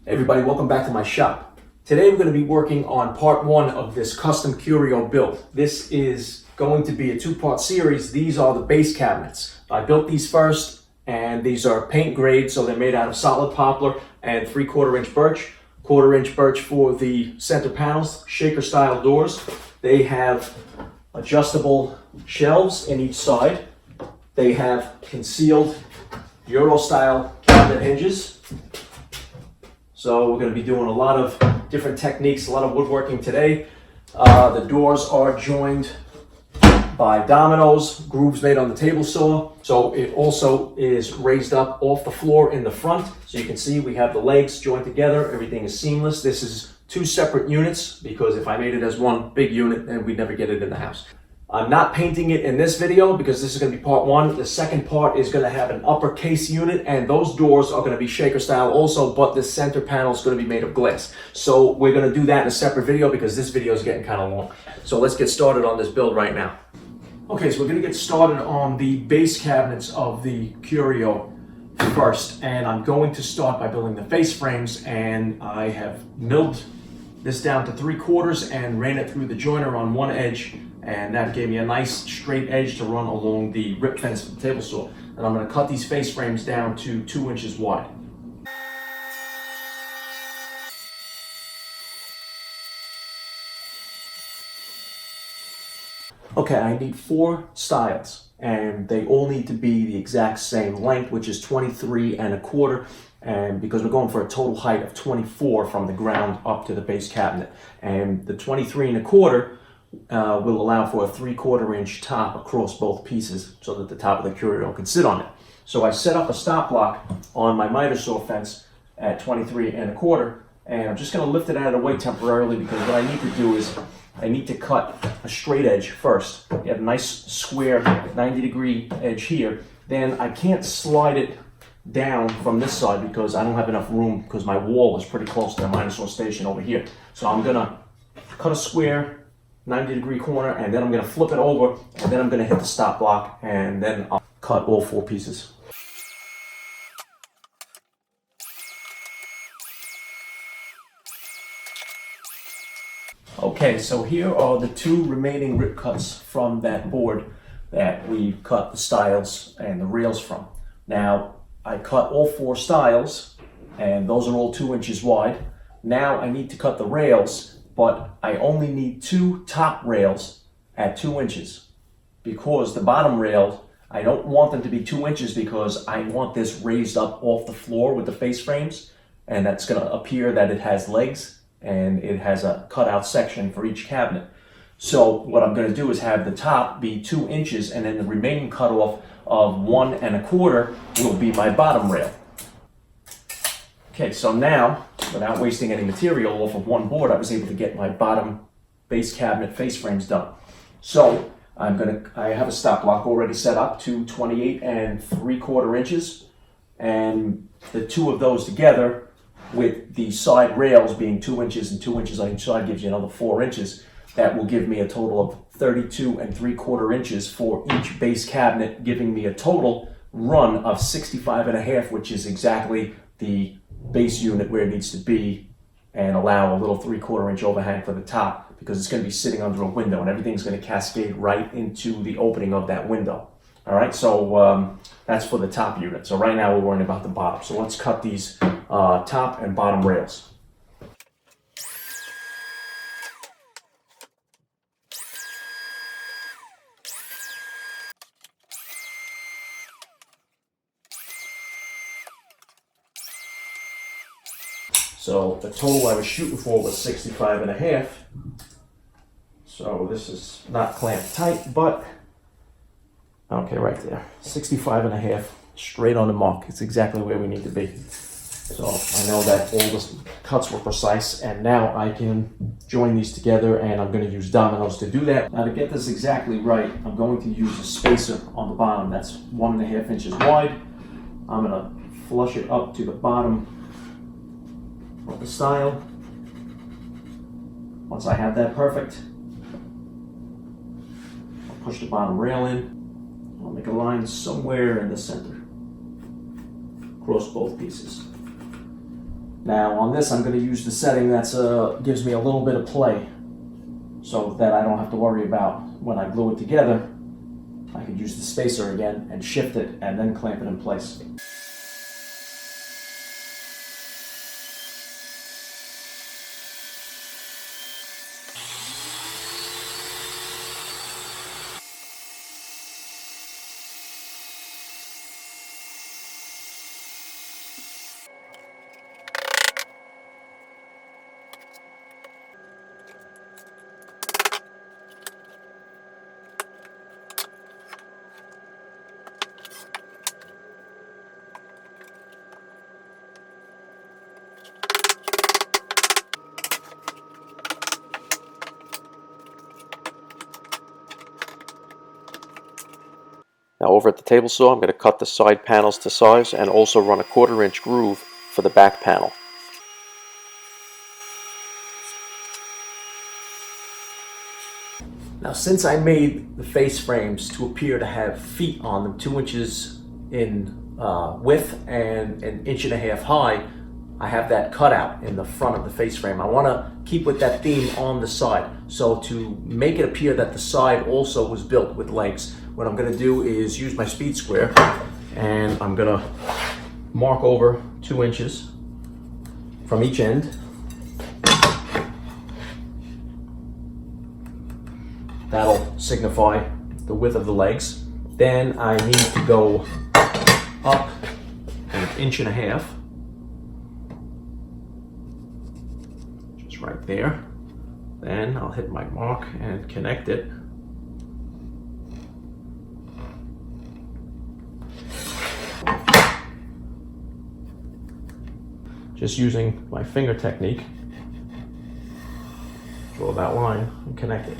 Hey everybody, welcome back to my shop. Today we're going to be working on part one of this custom curio build. This is going to be a two-part series. These are the base cabinets. I built these first, and these are paint grade, so they're made out of solid poplar and 3/4 inch birch. 1/4 inch birch for the center panels, shaker style doors. They have adjustable shelves in each side. They have concealed Euro style cabinet hinges. So we're going to be doing a lot of different techniques, a lot of woodworking today. The doors are joined by dominoes, grooves made on the table saw. So it also is raised up off the floor in the front. So you can see we have the legs joined together. Everything is seamless. This is two separate units because if I made it as one big unit, then we'd never get it in the house. I'm not painting it in this video because this is going to be part one. The second part is going to have an upper case unit, and those doors are going to be shaker style also, but the center panel is going to be made of glass. So we're going to do that in a separate video because this video is getting kind of long. So let's get started on this build right now. Okay, so we're going to get started on the base cabinets of the curio first, and I'm going to start by building the face frames, and I have milled this down to 3/4 and ran it through the joiner on one edge, and that gave me a nice straight edge to run along the rip fence of the table saw. And I'm going to cut these face frames down to 2 inches wide. Okay, I need 4 styles, and they all need to be the exact same length, which is 23 1/4, and because we're going for a total height of 24 from the ground up to the base cabinet. And the 23 1/4 will allow for a 3/4 inch top across both pieces so that the top of the curio can sit on it. So I set up a stop block on my miter saw fence at 23 1/4, and I'm just going to lift it out of the way temporarily because what I need to do is I need to cut a straight edge first. You have a nice square 90-degree edge here. Then I can't slide it down from this side because I don't have enough room because my wall is pretty close to the miter saw station over here. So I'm going to cut a square 90-degree corner, and then I'm going to flip it over, and then I'm going to hit the stop block, and then I'll cut all 4 pieces. Okay, so here are the 2 remaining rip cuts from that board that we cut the stiles and the rails from. Now, I cut all 4 stiles, and those are all 2 inches wide. Now I need to cut the rails, but I only need 2 top rails at 2 inches because the bottom rail, I don't want them to be 2 inches because I want this raised up off the floor with the face frames, and that's going to appear that it has legs and it has a cutout section for each cabinet. So what I'm going to do is have the top be 2 inches, and then the remaining cutoff of 1 1/4 will be my bottom rail. Okay, so now, without wasting any material off of one board, I was able to get my bottom base cabinet face frames done. So I have a stop block already set up to 28 3/4 inches, and the 2 of those together with the side rails being 2 inches and 2 inches on each side gives you another 4 inches. That will give me a total of 32 3/4 inches for each base cabinet, giving me a total run of 65 1/2, which is exactly the base unit where it needs to be, and allow a little 3/4 inch overhang for the top because it's going to be sitting under a window and everything's going to cascade right into the opening of that window. All right, so that's for the top unit. So right now we're worrying about the bottom. So let's cut these top and bottom rails. So the total I was shooting for was 65 1/2. So this is not clamped tight, but okay, right there. 65 1/2, straight on the mark. It's exactly where we need to be. So I know that all the cuts were precise, and now I can join these together, and I'm going to use dominoes to do that. Now to get this exactly right, I'm going to use a spacer on the bottom. That's 1 1/2 inches wide. I'm going to flush it up to the bottom of the style. Once I have that perfect, I'll push the bottom rail in. I'll make a line somewhere in the center across both pieces. Now on this I'm going to use the setting that's gives me a little bit of play, so that I don't have to worry about when I glue it together. I could use the spacer again and shift it and then clamp it in place. Now over at the table saw, I'm going to cut the side panels to size and also run a 1/4 inch groove for the back panel. Now since I made the face frames to appear to have feet on them, 2 inches in width and 1.5 inches high, I have that cutout in the front of the face frame. I want to keep with that theme on the side. So to make it appear that the side also was built with legs, what I'm going to do is use my speed square and I'm going to mark over 2 inches from each end. That'll signify the width of the legs. Then I need to go up 1.5 inches. Just right there. Then I'll hit my mark and connect it. Just using my finger technique, draw that line and connect it.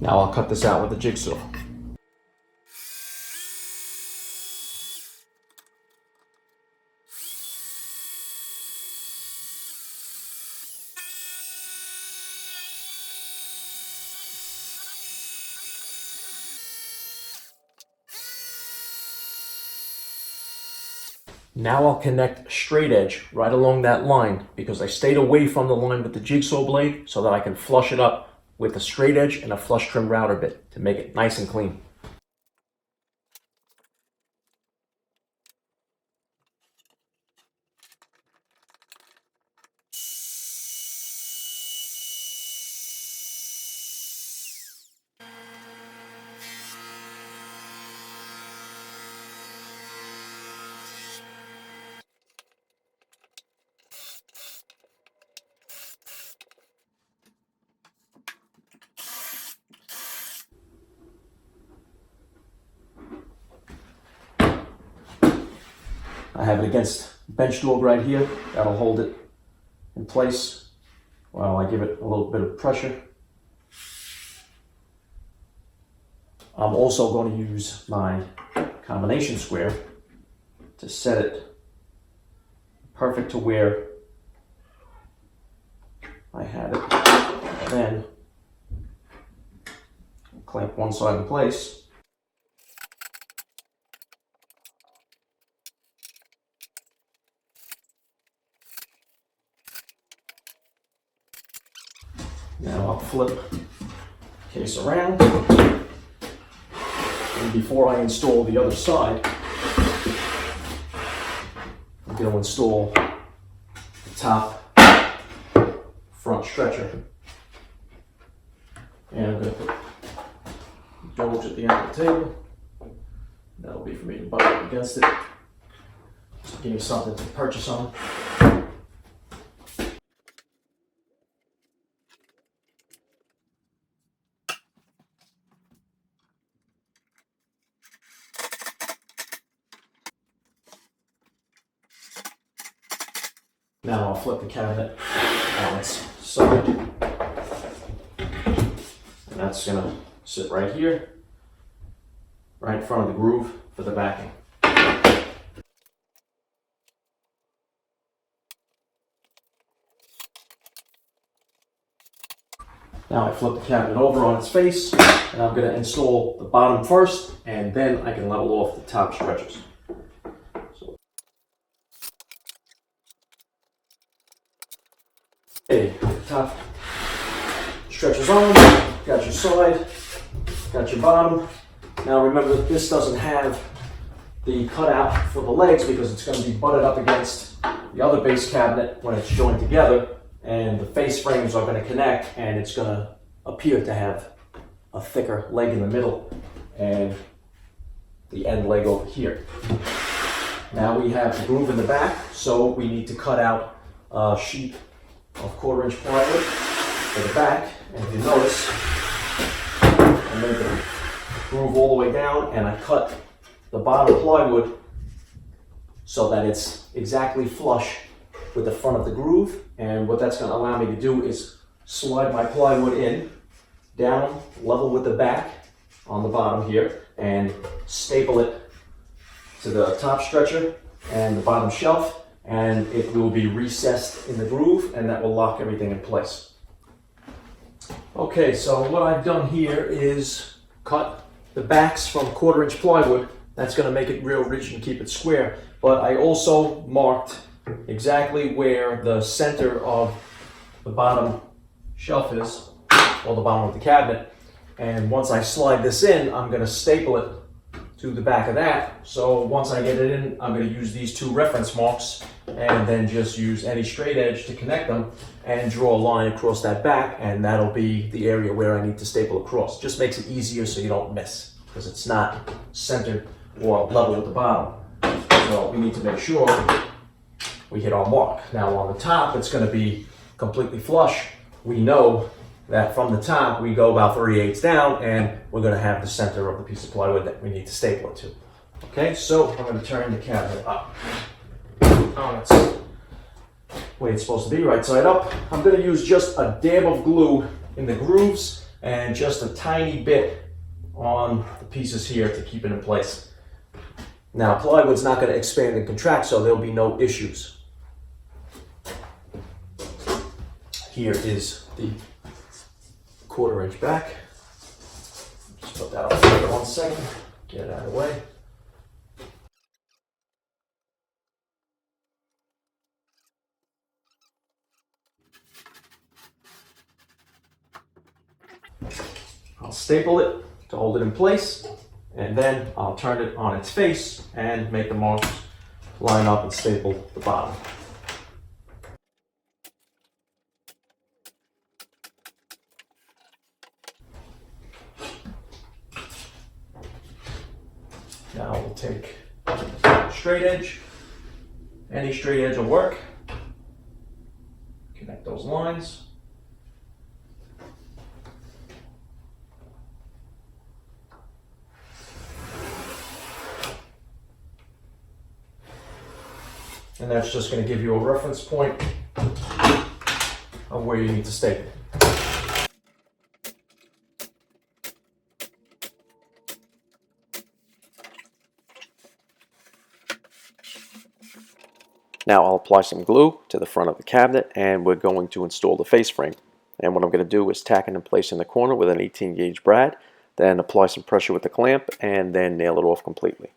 Now I'll cut this out with a jigsaw. Now I'll connect a straight edge right along that line because I stayed away from the line with the jigsaw blade so that I can flush it up with a straight edge and a flush trim router bit to make it nice and clean. I have it against bench dog right here. That'll hold it in place while I give it a little bit of pressure. I'm also going to use my combination square to set it perfect to where I had it. And then clamp one side in place. Now I'll flip the case around, and before I install the other side, I'm going to install the top front stretcher. And I'm going to put doge at the end of the table. That'll be for me to butt up against it. Just give me something to purchase on. Now I'll flip the cabinet on its side. And that's going to sit right here, right in front of the groove for the backing. Now I flip the cabinet over on its face. And I'm going to install the bottom first, and then I can level off the top stretchers. Okay, top stretchers on, got your side, got your bottom. Now remember that this doesn't have the cutout for the legs because it's going to be butted up against the other base cabinet when it's joined together, and the face frames are going to connect, and it's going to appear to have a thicker leg in the middle and the end leg over here. Now we have the groove in the back, so we need to cut out a sheet of 1/4 inch plywood for the back. And if you notice, I made the groove all the way down, and I cut the bottom plywood so that it's exactly flush with the front of the groove. And what that's going to allow me to do is slide my plywood in, down, level with the back on the bottom here, and staple it to the top stretcher and the bottom shelf, and it will be recessed in the groove, and that will lock everything in place. Okay, so what I've done here is cut the backs from 1/4 inch plywood. That's going to make it real rigid and keep it square. But I also marked exactly where the center of the bottom shelf is, or the bottom of the cabinet. And once I slide this in, I'm going to staple it to the back of that. So once I get it in, I'm going to use these 2 reference marks and then just use any straight edge to connect them and draw a line across that back, and that'll be the area where I need to staple across. Just makes it easier so you don't miss, because it's not centered or level with the bottom. So we need to make sure we hit our mark. Now on the top, it's going to be completely flush. We know that from the top, we go about 3/8 down, and we're going to have the center of the piece of plywood that we need to staple it to. Okay, so I'm going to turn the cabinet up on its way it's supposed to be, right side up. I'm going to use just a dab of glue in the grooves and just a tiny bit on the pieces here to keep it in place. Now, plywood's not going to expand and contract, so there'll be no issues. Here is the 1/4 inch back. Just put that up for 1 second, get it out of the way. I'll staple it to hold it in place, and then I'll turn it on its face and make the marks line up and staple the bottom. Now we'll take straight edge, any straight edge will work. Connect those lines. And that's just going to give you a reference point of where you need to staple. Now I'll apply some glue to the front of the cabinet, and we're going to install the face frame. And what I'm going to do is tack it in place in the corner with an 18 gauge brad, then apply some pressure with the clamp, and then nail it off completely.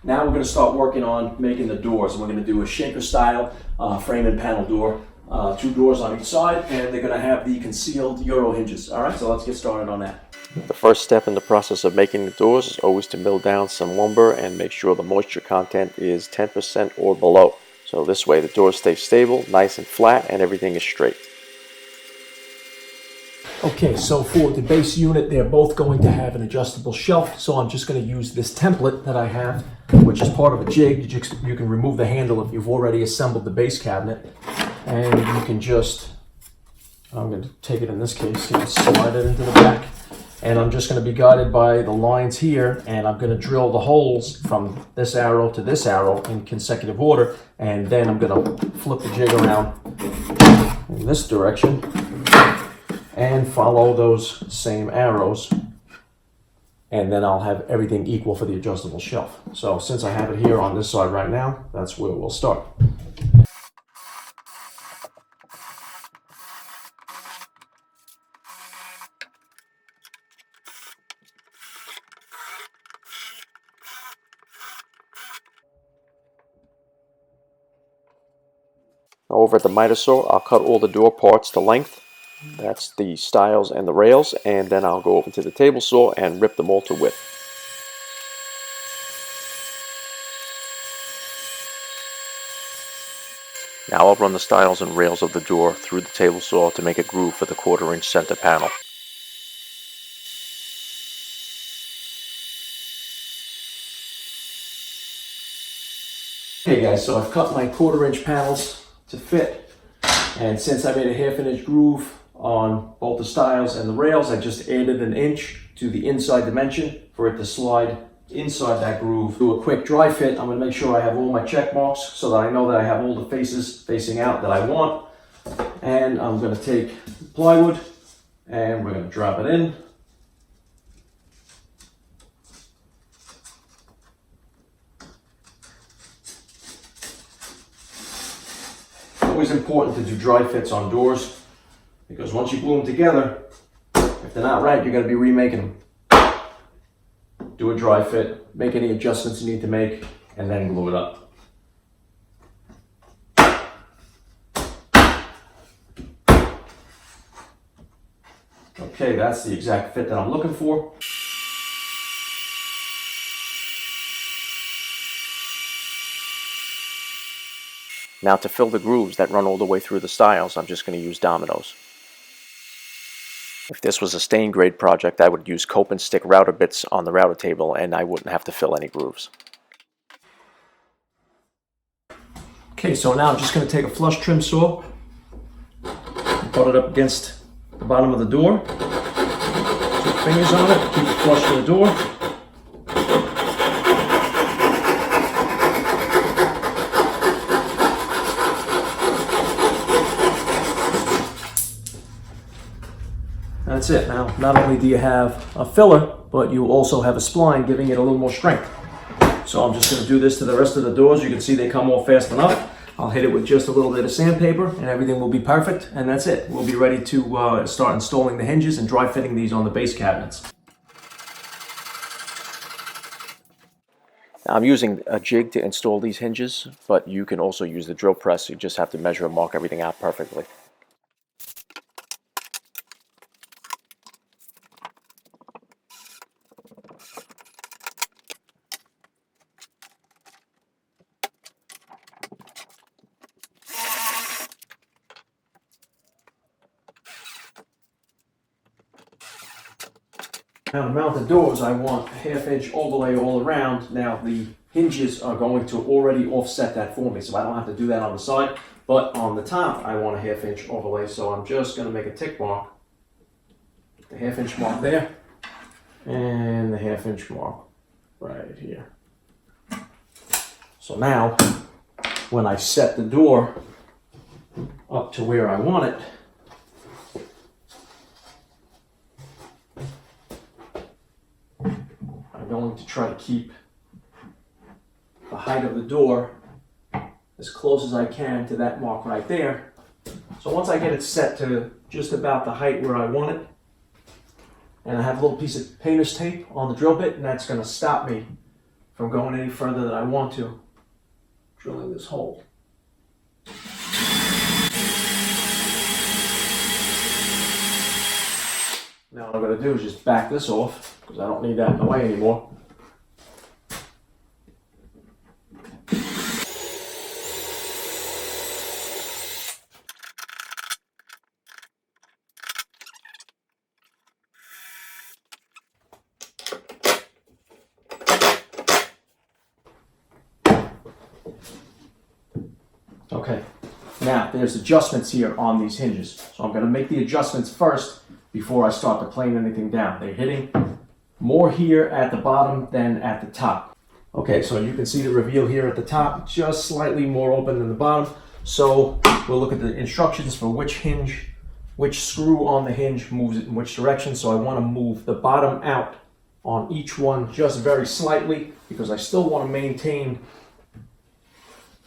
Now we're going to start working on making the doors. We're going to do a shaker style frame and panel door. 2 doors on each side, and they're going to have the concealed Euro hinges. All right, so let's get started on that. The first step in the process of making the doors is always to mill down some lumber and make sure the moisture content is 10% or below. So this way the doors stay stable, nice and flat, and everything is straight. Okay, so for the base unit, they're both going to have an adjustable shelf, so I'm just going to use this template that I have, which is part of a jig. You can remove the handle if you've already assembled the base cabinet, and you can just, I'm going to take it in this case, and slide it into the back, and I'm just going to be guided by the lines here, and I'm going to drill the holes from this arrow to this arrow in consecutive order, and then I'm going to flip the jig around in this direction and follow those same arrows and then I'll have everything equal for the adjustable shelf. So since I have it here on this side right now, that's where we'll start. Over at the miter saw, I'll cut all the door parts to length. That's the stiles and the rails, and then I'll go over to the table saw and rip them all to width. Now I'll run the stiles and rails of the door through the table saw to make a groove for the 1/4-inch center panel. Okay guys, so I've cut my 1/4-inch panels to fit, and since I made a 1/2 inch groove on both the stiles and the rails, I just added an inch to the inside dimension for it to slide inside that groove. Do a quick dry fit. I'm going to make sure I have all my check marks so that I know that I have all the faces facing out that I want. And I'm going to take plywood and we're going to drop it in. It's always important to do dry fits on doors, because once you glue them together, if they're not right, you're going to be remaking them. Do a dry fit, make any adjustments you need to make, and then glue it up. Okay, that's the exact fit that I'm looking for. Now to fill the grooves that run all the way through the stiles, I'm just going to use dominoes. If this was a stain grade project, I would use cope and stick router bits on the router table and I wouldn't have to fill any grooves. Okay, so now I'm just going to take a flush trim saw, put it up against the bottom of the door, 2 fingers on it, keep it flush to the door. That's it. Now, not only do you have a filler, but you also have a spline giving it a little more strength. So I'm just going to do this to the rest of the doors. You can see they come off fast enough. I'll hit it with just a little bit of sandpaper and everything will be perfect. And that's it. We'll be ready to start installing the hinges and dry fitting these on the base cabinets. Now, I'm using a jig to install these hinges, but you can also use the drill press. You just have to measure and mark everything out perfectly. Now to mount the doors, I want a 1/2 inch overlay all around. Now the hinges are going to already offset that for me, so I don't have to do that on the side. But on the top, I want a 1/2 inch overlay, so I'm just going to make a tick mark. The 1/2 inch mark there, and the 1/2 inch mark right here. So now, when I set the door up to where I want it, I'm going to try to keep the height of the door as close as I can to that mark right there. So once I get it set to just about the height where I want it, and I have a little piece of painter's tape on the drill bit, and that's going to stop me from going any further than I want to, drilling this hole. Now what I'm going to do is just back this off, because I don't need that in the way anymore. Okay, now there's adjustments here on these hinges. So I'm going to make the adjustments first before I start to plane anything down. They're hitting more here at the bottom than at the top. Okay, so you can see the reveal here at the top, just slightly more open than the bottom. So we'll look at the instructions for which hinge, which screw on the hinge moves it in which direction. So I want to move the bottom out on each one just very slightly because I still want to maintain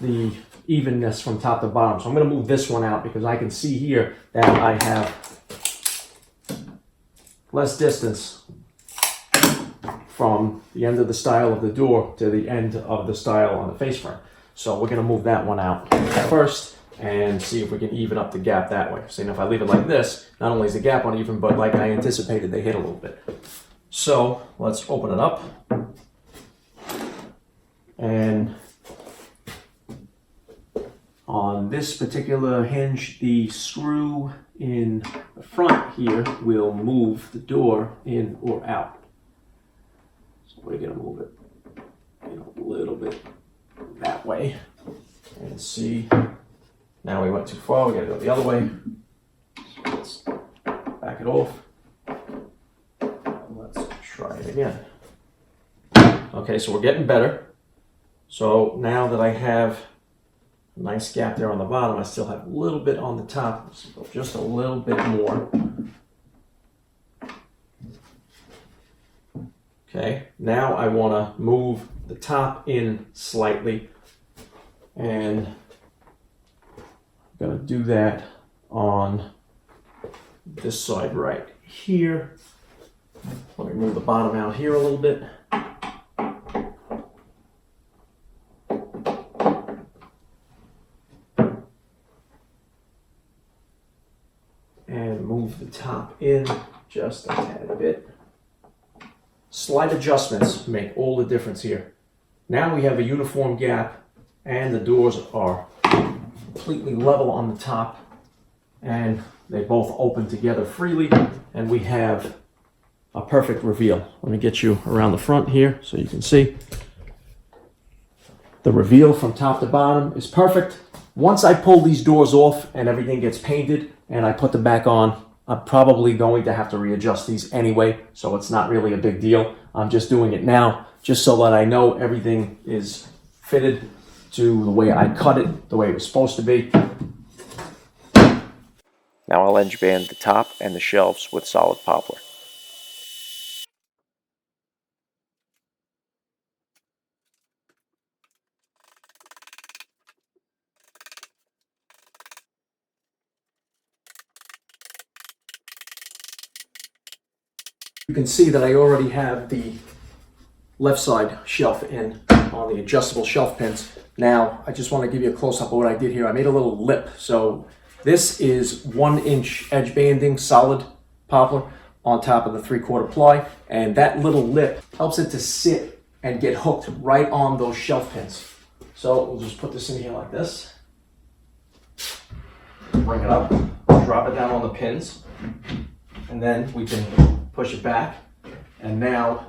the evenness from top to bottom. So I'm going to move this one out because I can see here that I have less distance from the end of the stile of the door to the end of the stile on the face frame. So we're going to move that one out first and see if we can even up the gap that way. So if I leave it like this, not only is the gap uneven, but like I anticipated, they hit a little bit. So let's open it up. And on this particular hinge, the screw in the front here will move the door in or out. So we're going to move it a little bit that way. And see, now we went too far, we got to go the other way. So let's back it off. Let's try it again. Okay, so we're getting better. So now that I have a nice gap there on the bottom, I still have a little bit on the top, so just a little bit more. Okay, now I want to move the top in slightly, and I'm going to do that on this side right here. Let me move the bottom out here a little bit. And move the top in just a tad bit. Slight adjustments make all the difference here. Now we have a uniform gap and the doors are completely level on the top and they both open together freely and we have a perfect reveal. Let me get you around the front here so you can see. The reveal from top to bottom is perfect. Once I pull these doors off and everything gets painted and I put them back on, I'm probably going to have to readjust these anyway, so it's not really a big deal. I'm just doing it now, just so that I know everything is fitted to the way I cut it, the way it was supposed to be. Now I'll edge band the top and the shelves with solid poplar. You can see that I already have the left side shelf in on the adjustable shelf pins. Now, I just want to give you a close-up of what I did here. I made a little lip. So this is 1-inch edge banding, solid poplar on top of the 3/4 ply. And that little lip helps it to sit and get hooked right on those shelf pins. So we'll just put this in here like this. Bring it up, drop it down on the pins, and then we can push it back, and now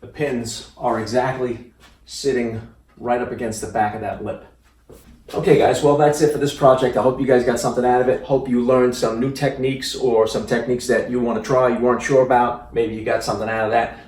the pins are exactly sitting right up against the back of that lip. Okay guys, well that's it for this project. I hope you guys got something out of it. Hope you learned some new techniques or some techniques that you want to try, you weren't sure about. Maybe you got something out of that.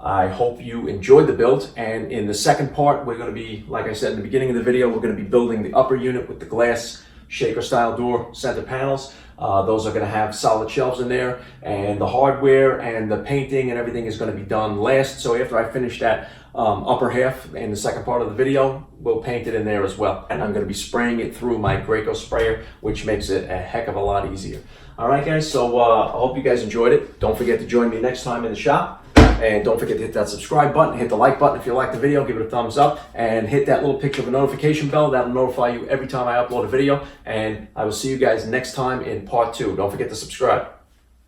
I hope you enjoyed the build, and in the second part we're going to be, like I said in the beginning of the video, we're going to be building the upper unit with the glass shaker style door center panels. Those are going to have solid shelves in there, and the hardware and the painting and everything is going to be done last. So after I finish that upper half in the second part of the video, we'll paint it in there as well. And I'm going to be spraying it through my Graco sprayer, which makes it a heck of a lot easier. All right guys, so I hope you guys enjoyed it. Don't forget to join me next time in the shop. And don't forget to hit that subscribe button, hit the like button if you like the video, give it a thumbs up, and hit that little picture of a notification bell. That'll notify you every time I upload a video. And I will see you guys next time in part 2. Don't forget to subscribe.